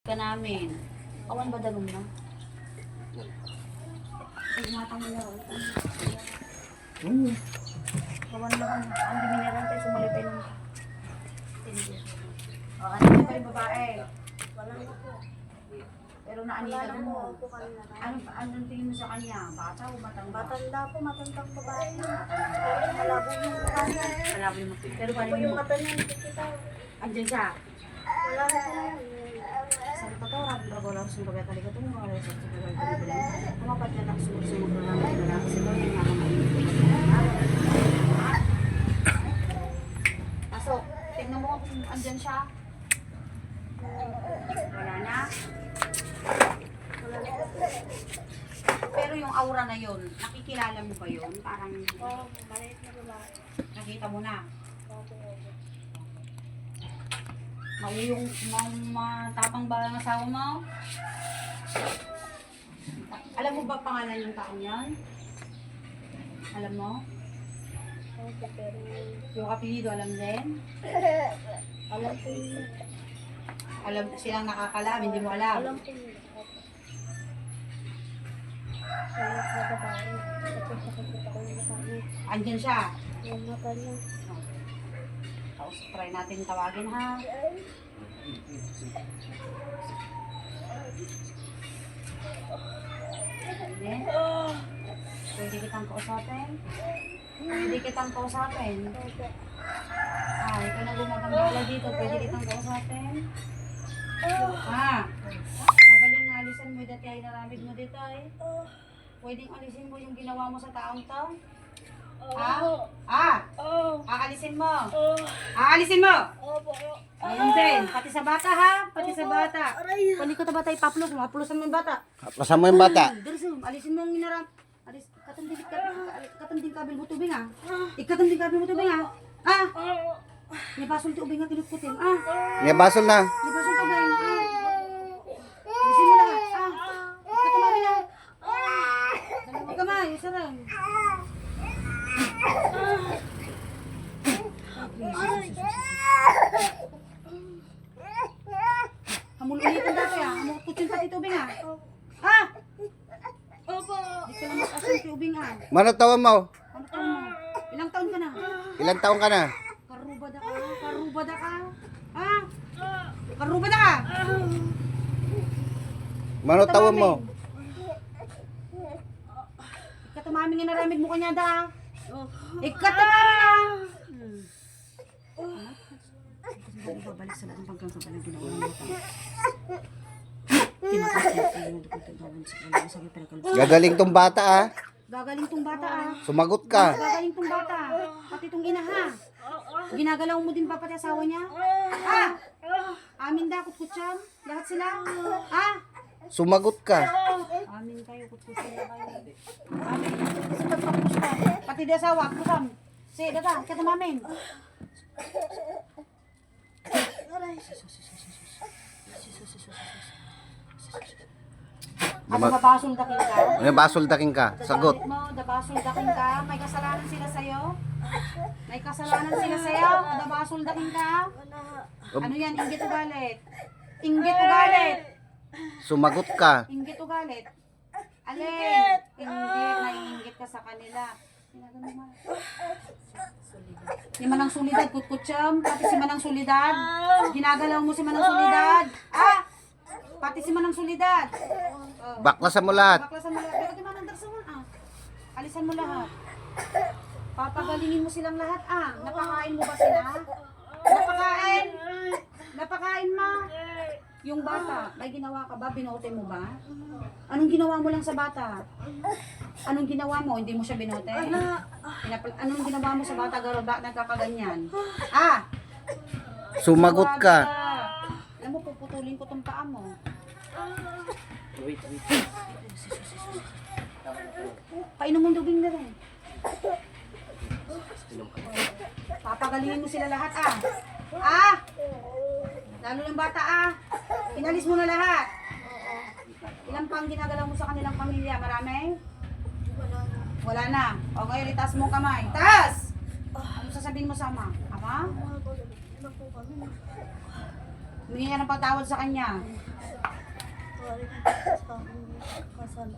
ka namin. Awan ba dalong na? Ay, matang mo na ron. Awan na kami. Ang dimineran tayo, sumalipay ng tindi. O, ano ba yung babae? Walang po. Pero naanila mo. Anong tingin mo sa kanya? Bata o matanda? Matanda po, matandang babae. Pero malabo yung mukha niya. Malabo yung mata. Pero paano Yung yung mata niya, hindi kita. andyan siya? Wala na po. Sa katoran, bago lang sa baga talaga ito, mga alas at sa baga talaga. Kumapat na lang sumusunod na lang ito lang kasi doon yung mga kamayin. Pasok, tignan mo kung andyan siya. Wala na. Wala na po. Pero yung aura na yun, nakikilala mo ba yun? Parang Oo, maliit na babae. nakita mo na. Opo. Mauyong, matapang ba ang asawa mo? Alam mo ba pangalan ng taong yan? Alam mo? Opo, pero Yung apelido, alam din? alam po yun. Alam silang nakakalam, hindi mo alam. Alam po yun. Opo. Maliit na babae. Tapos nakikita ko yung mukha niya. Andyan siya. Yung mata niya. Tapos try natin tawagin ha. Hindi. Pwede kitang kausapin? Pwede kitang kausapin? Opo. Ikaw na gumagambala dito. Pwede kitang kausapin? Mabaling nga alisan mo dati ay naramid mo dito eh. Pwedeng alisin mo yung ginawa mo sa taong to? Aalisin mo. Aalisin mo. Opo. Ayun din. Pati sa bata ha. Pati sa bata. Aray. Pwede ko ta bata ipaplos. Mapulusan mo yung bata. Pasan mo yung bata. Dirso, alisin mo yung minaram. Katanding kabil mo tubing ha. Ikatanding kabil mo tubing ha. Nabasol ti ubing ha kinutkutin. Nabasol na. Nabasol tubing. Alisin mo lahat. Ikatamari na. Dalawang kamay. Sarang. Hamul-ulitin dati ha. Hamul-kutsin sa tubing ha. Opo. Di ka lang mag-asin ti ubing ha. Mano taon mo? Ano taon mo? Ilang taon ka na? Ilang taon ka na? Karubada ka? Karubada ka? Karubada ka? Mano taon mo? Ikatumaming nga naramig mo kanya da. Ikatumaming na. Babalik sa lahat ng pagkakabalang ginawa mo. Gagaling tong bata ah. Gagaling tong bata ah. Sumagot ka. Gagaling tong bata. Pati tong ina ha. Ginagalaw mo din ba pati asawa niya? Amin da, kutkutsyam. Lahat sila. Sumagot ka. Amin kayo, kutkutsyam na kayo. Amin. Kasi pagpapush ka. Pati di asawa, kusam. Sige, dada, katamamin. Ano mabasol daking ka? Nabasol daking ka. Sagot. Mo, dabasol daking ka. May kasalanan sila sa'yo? May kasalanan sila sa'yo? Dabasol daking ka? Ano yan? Inggit o galit? Inggit o galit? Sumagot ka. Inggit o galit? Alin? Inggit. Naiinggit ka sa kanila. Si Manang Solidad, kutkutsam. Pati si Manang Solidad. Ginagalaw mo si Manang Solidad. Pati si Manang Solidad. Baklasan mo lahat. Baklasan mo lahat. Pero di Manang Darsawan, alisan mo lahat. Papagalingin mo silang lahat, Napakain mo ba sila? Napakain? Napakain mo? Yung bata, may ginawa ka ba? Binote mo ba? Anong ginawa mo lang sa bata? Anong ginawa mo? Hindi mo siya binote? Anong ginawa mo sa bata? Garo ba nagkakaganyan? Sumagot ka. Alam mo, puputulin ko tong paa mo. Wait. Painom mong dubing na rin. Papagalingin mo sila lahat, Lalo ng bata, Inalis mo na lahat. Ilang pang ginagalaw mo sa kanilang pamilya? Marami? Wala na. Okay, itaas mo kamay. Taas! Ano sasabihin mo sa ama? Ama? Humingi ka ng patawad sa kanya. Sorry. Kasal.